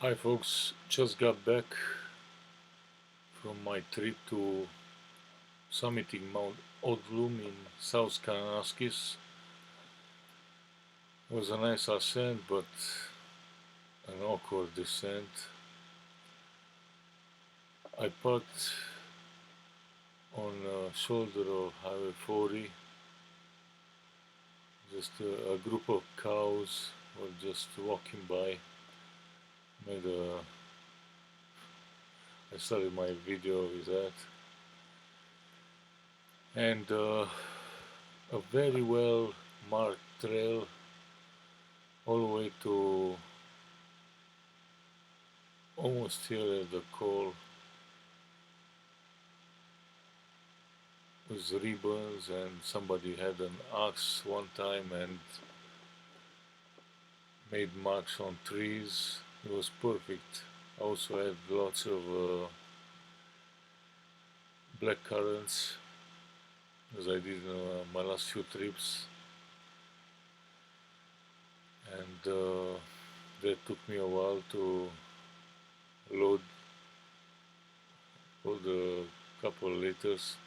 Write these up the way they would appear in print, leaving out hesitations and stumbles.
Hi folks, just got back from my trip to summiting Mount Odlum in South Kananaskis. It was a nice ascent but an awkward descent. I parked on a shoulder of Highway 40. Just a group of cows were just walking by. I started my video with that. And a very well marked trail all the way to almost here at the col with ribbons, and somebody had an axe one time and made marks on trees. It was perfect. I also had lots of black currants as I did in my last few trips, and that took me a while to load a couple of liters.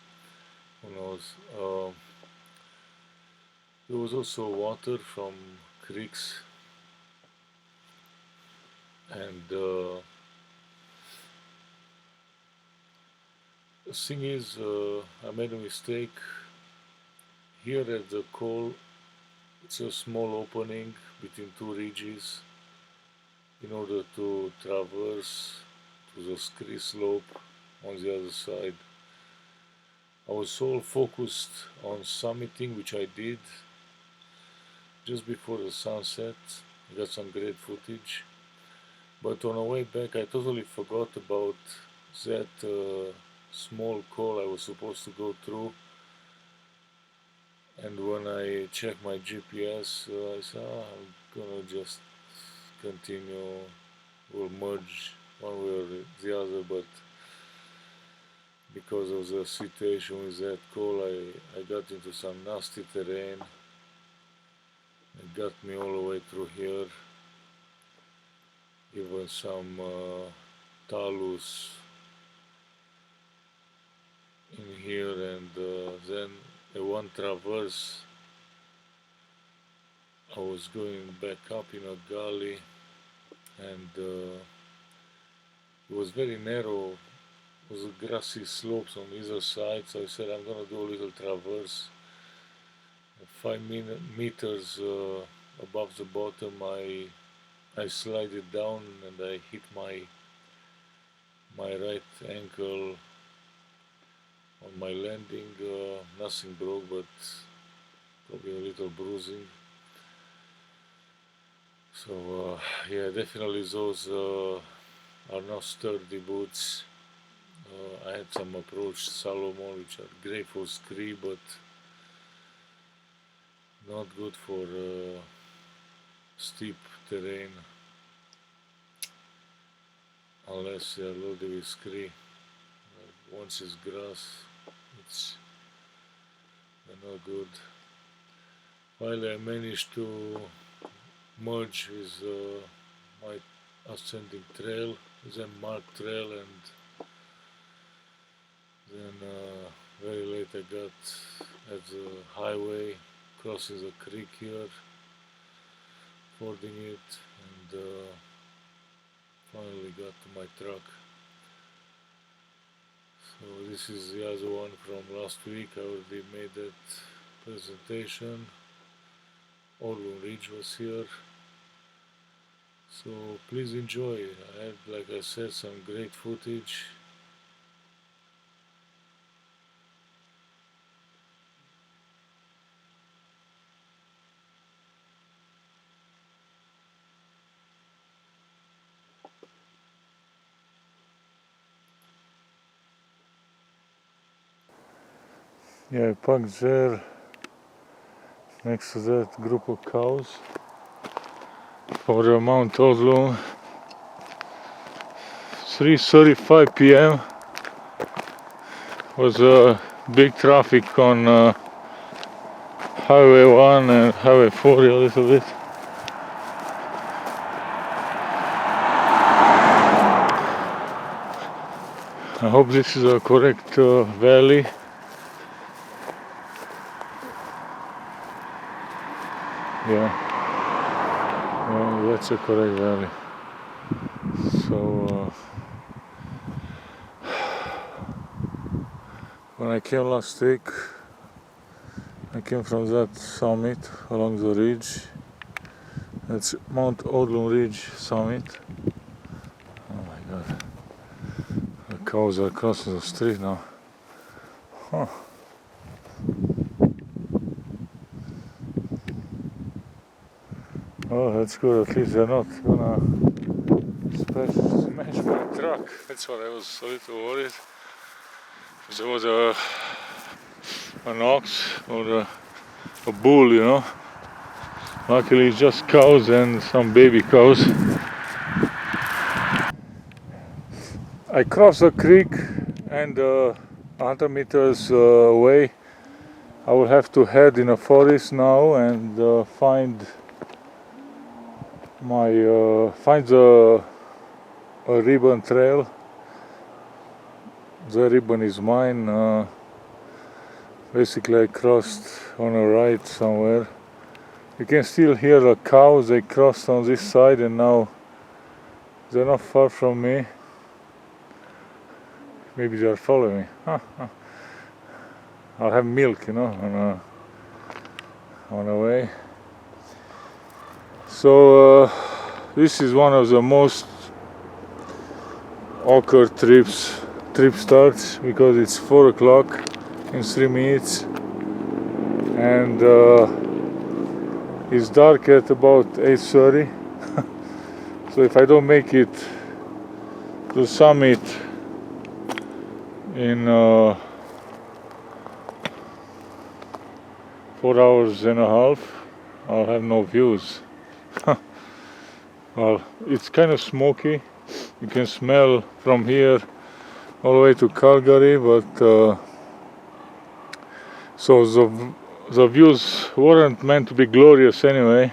Who knows? There was also water from creeks, and the thing is, I made a mistake. Here at the col, it's a small opening between two ridges in order to traverse to the ski slope on the other side. I was all focused on summiting, which I did just before the sunset. I got some great footage, but on the way back I totally forgot about that small col I was supposed to go through. And when I checked my GPS, I said, I'm gonna just continue, we'll merge one way or the other, but because of the situation with that call, I got into some nasty terrain. It got me all the way through here, even some talus in here, and then at one traverse I was going back up in a gully, and it was very narrow. It was a grassy slopes on either side, so I said I'm gonna do a little traverse. 5 meters above the bottom, I slided down and I hit my right ankle on my landing. Nothing broke, but probably a little bruising. So yeah, definitely those are not sturdy boots. I had some approach Salomon, which are great for ski, but not good for steep terrain unless they are loaded with ski. Once it's grass, they're not good. Finally, I managed to merge with my ascending trail, with a marked trail, and then very late I got at the highway, crossing the creek here, fording it, and finally got to my truck. So this is the other one from last week. I already made that presentation. Odlum Ridge was here. So please enjoy. I had, like I said, some great footage. Yeah, I parked there next to that group of cows for the Mount Odlum. 3:35 p.m. was big traffic on Highway 1 and Highway 40 a little bit. I hope this is a correct valley. Yeah, that's a correct valley. So when I came last week, I came from that summit along the ridge. That's Mount Odlum Ridge summit. Oh my god. The cows are crossing the street now. Huh. Oh, that's good. At least they're not gonna smash my truck. That's what I was a little worried. If there was an ox or a bull, you know. Luckily, it's just cows and some baby cows. I crossed the creek and 100 meters away I will have to head in a forest now and find a ribbon trail. The ribbon is mine. Basically, I crossed on a right somewhere. You can still hear the cows. They crossed on this side and now they're not far from me. Maybe they are following me. I'll have milk, you know, on the way. So this is one of the most awkward trip starts because it's 4 o'clock in 3 minutes and it's dark at about 8:30. So if I don't make it to the summit in 4 hours and a half, I'll have no views. Well, it's kind of smoky. You can smell from here all the way to Calgary, but so the views weren't meant to be glorious anyway.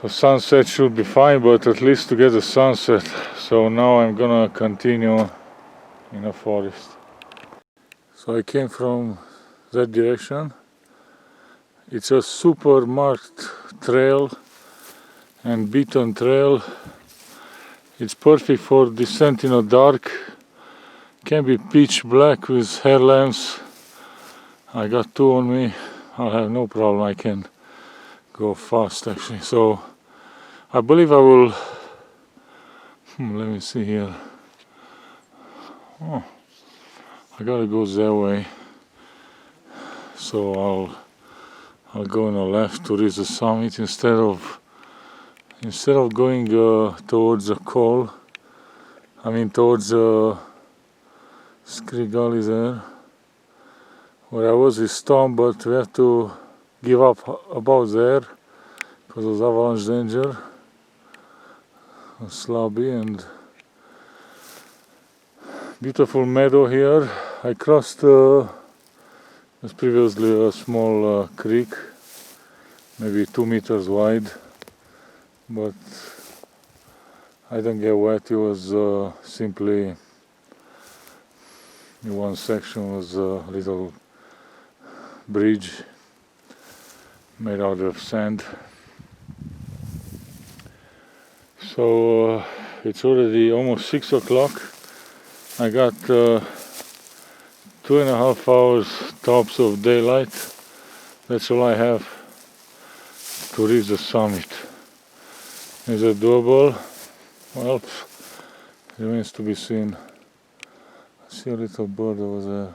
So sunset should be fine, but at least to get the sunset. So now I'm gonna continue in a forest. So I came from that direction. It's a super marked trail and beaten trail. It's perfect for descent in the dark. Can be pitch black with headlamps. I got 2 on me. I'll have no problem. I can go fast actually. So I believe I will. Let me see here. Oh, I gotta go that way. So I'll go on the left to reach the summit instead of going towards the col. I mean towards Scree Gully there. Where I was is storm, but we have to give up about there because of avalanche danger. Slabby and beautiful meadow here. I crossed was previously a small creek, maybe 2 meters wide, but I didn't get wet. It was simply in one section was a little bridge made out of sand. So it's already almost 6 o'clock. I got 2.5 hours tops of daylight. That's all I have to reach the summit. Is it doable? Well, remains to be seen. I see a little bird over there.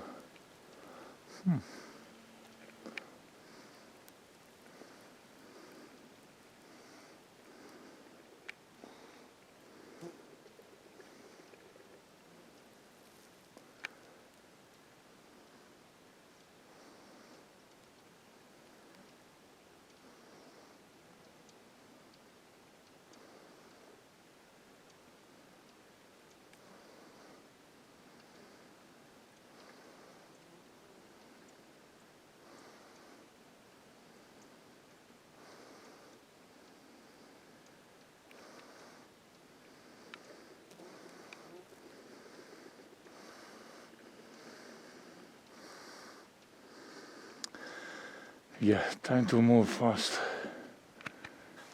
Yeah, time to move fast.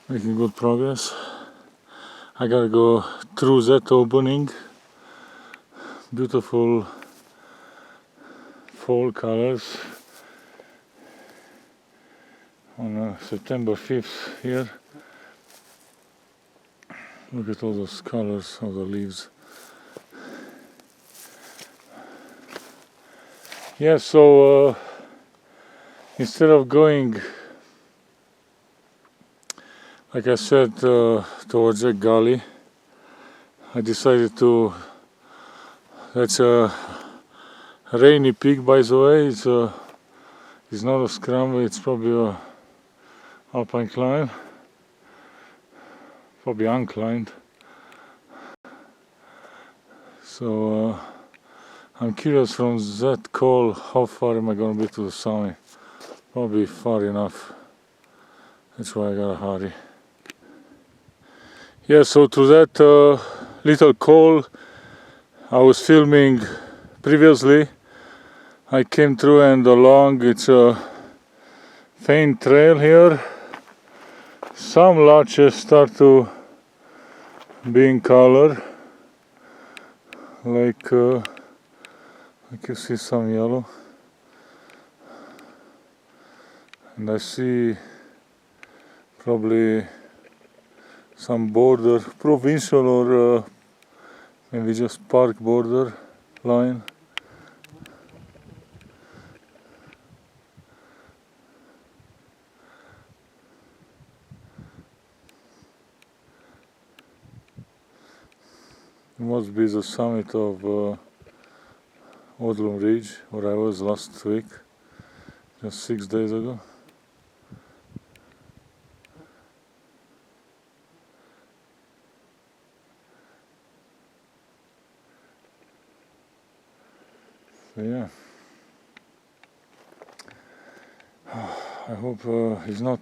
Making good progress. I gotta go through that opening. Beautiful fall colors on September 5th here. Look at all those colors of the leaves. Yeah, so instead of going, like I said, towards a gully, I decided to, that's a rainy peak, by the way. It's not a scramble, it's probably a alpine climb, probably unclimbed. So I'm curious from that call, how far am I going to be to the summit? Probably far enough. That's why I gotta hurry. Yeah, so to that little call I was filming previously, I came through and along. It's a faint trail here. Some larches start to be in color, like you see some yellow, and I see probably some border, provincial or maybe just park border line. It must be the summit of Odlum Ridge, where I was last week, just 6 days ago. So yeah, I hope it's not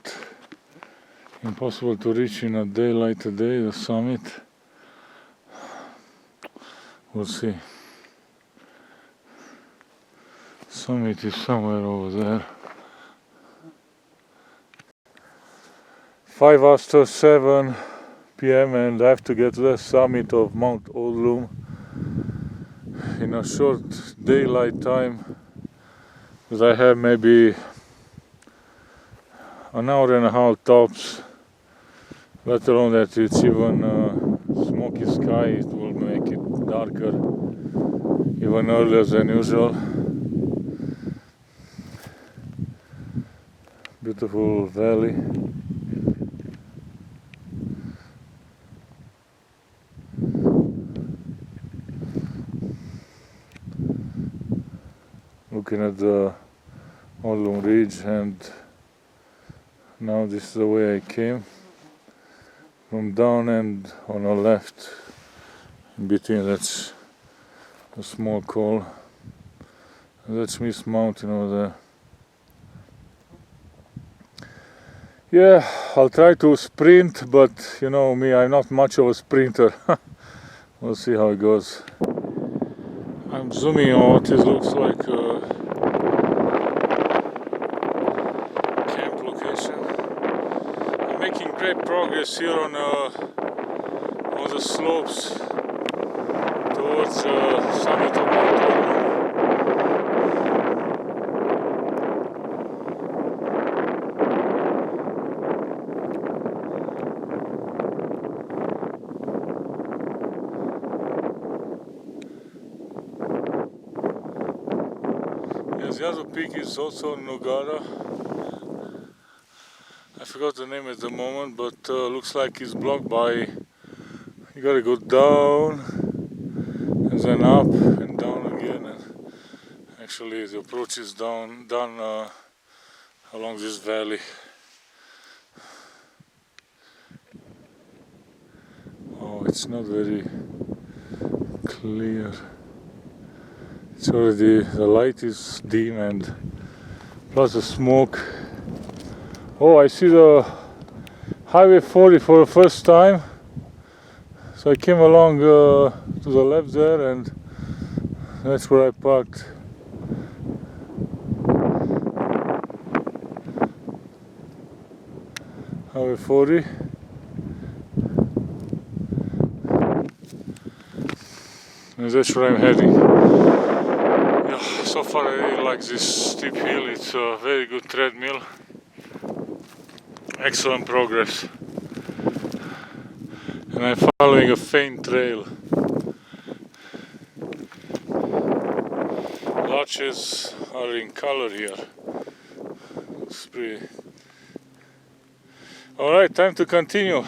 impossible to reach in a day like today, the summit. We'll see. Summit is somewhere over there. 7 p.m. and I have to get to the summit of Mount Odlum in a short daylight time, because I have maybe an hour and a half tops, let alone that it's even smoky sky. It will make it darker even earlier than usual. Beautiful valley. Looking at the Odlum Ridge, and now this is the way I came from down, and on the left in between that's a small col, and that's Miss Mountain over there. Yeah, I'll try to sprint, but you know me, I'm not much of a sprinter. We'll see how it goes. I'm zooming on what it looks like a camp location. I'm making great progress here on the slopes towards the summit of Mount Odlum. Yes, the other peak is also Nogara. I forgot the name at the moment, but looks like it's blocked by, you gotta go down and then up and down again, and actually the approach is done along this valley. Oh, it's not very clear. It's already, the light is dim, and plus the smoke. Oh, I see the Highway 40 for the first time. So I came along to the left there, and that's where I parked. Highway 40. And that's where I'm heading. Yeah, so far I really like this steep hill. It's a very good treadmill. Excellent progress. And I'm following a faint trail. Larches are in color here. It's pretty. Alright, time to continue.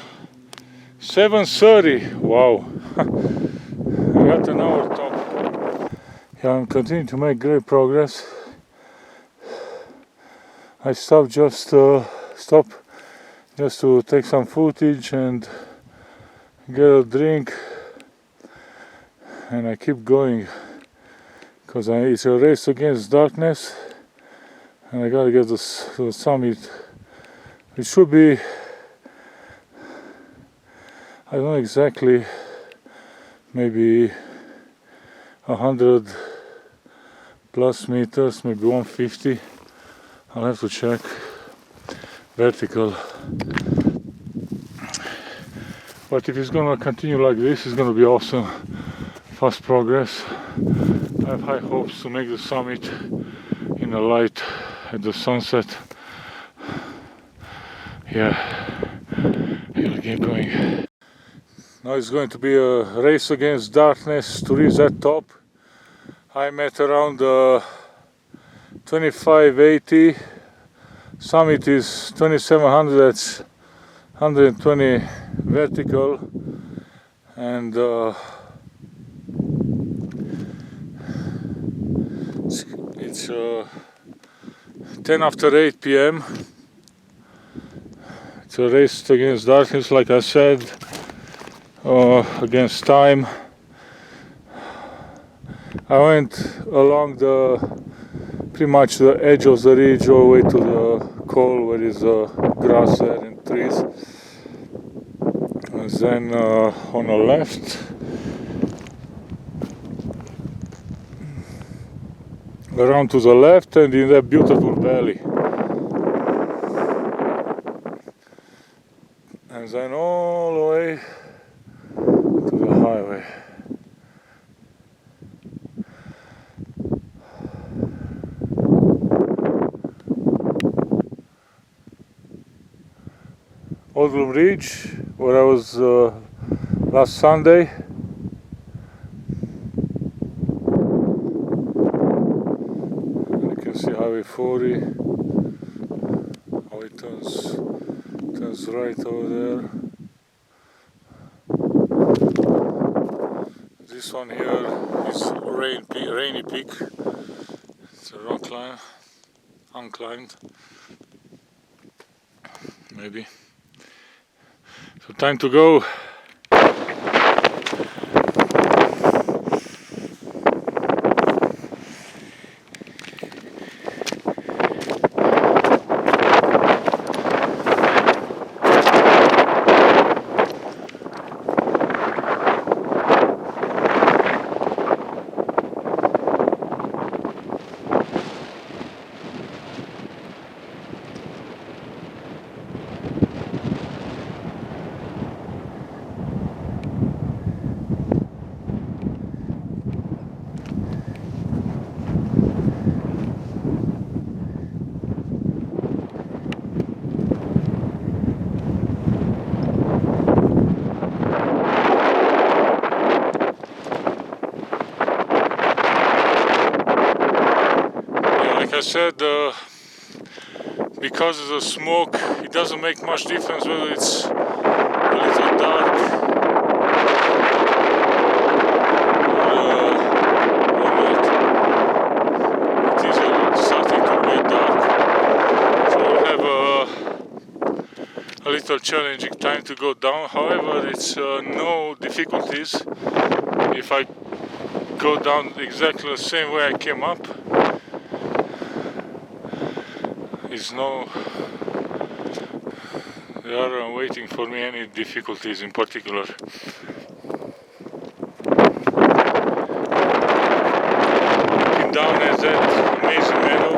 7:30. Wow. I got an hour top. Yeah, I'm continuing to make great progress. I stopped just to take some footage and get a drink, and I keep going because it's a race against darkness, and I gotta get to the summit. It should be, I don't know exactly, maybe 100 plus meters, maybe 150. I'll have to check. Vertical. But if it's gonna continue like this, it's gonna be awesome. Fast progress. I have high hopes to make the summit in the light at the sunset. Yeah, it'll keep going. Now it's going to be a race against darkness to reach that top. I'm at around 2580. Summit is 2700, that's 120 vertical, and it's 10 after 8 p.m. It's a race against darkness, like I said, against time. I went along pretty much the edge of the ridge all the way to the col where is grass there and trees. And then on the left, around to the left, and in that beautiful valley. And then all the way to the highway. Odlum Ridge, where I was last Sunday. And you can see Highway 40, how it turns right over there. This one here is Rainy Peak. It's a rock climb, unclimbed, maybe. So time to go. Like I said, because of the smoke, it doesn't make much difference whether it's a little dark or not. It is starting to get dark, so we'll have a little challenging time to go down. However, it's no difficulties if I go down exactly the same way I came up. They aren't waiting for me any difficulties in particular. Looking down at that amazing meadow.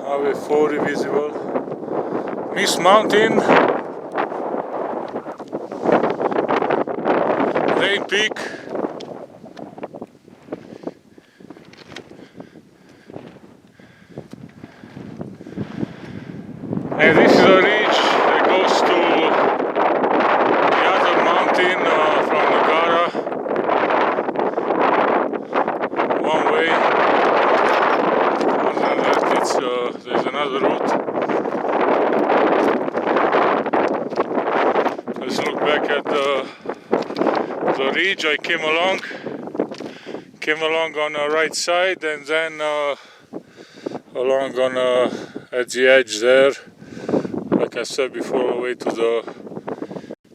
Now we're fully visible. Miss Mountain, Rain Peak, and this is a ridge that goes to the other mountain from Nagara, one way. Other than that, there's another route. Let's look back at the ridge I came along on the right side, and then along on at the edge there, like I said before, away to the,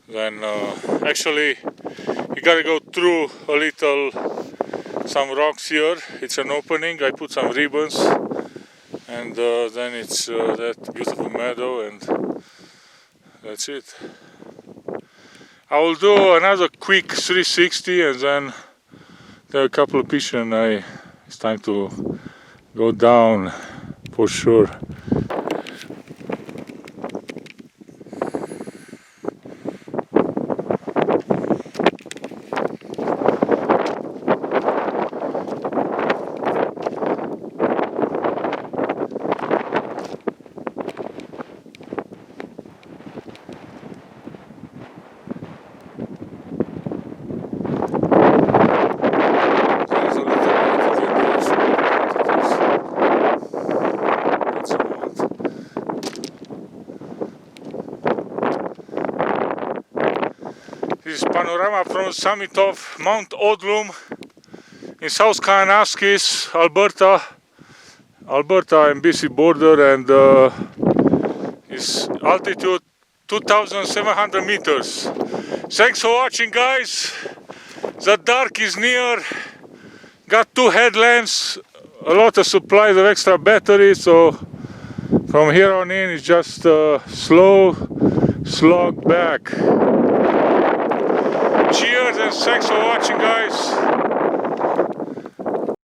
then actually you gotta go through a little, some rocks here. It's an opening, I put some ribbons, and then it's that beautiful meadow, and that's it. I will do another quick 360, and then there are a couple of pictures, and it's time to go down for sure. This is panorama from the summit of Mount Odlum in South Kananaskis, Alberta and BC border, and its altitude 2,700 meters. Thanks for watching, guys. The dark is near. Got 2 headlamps, a lot of supplies of extra batteries, so from here on in it's just slow slog back. Cheers and thanks for watching, guys.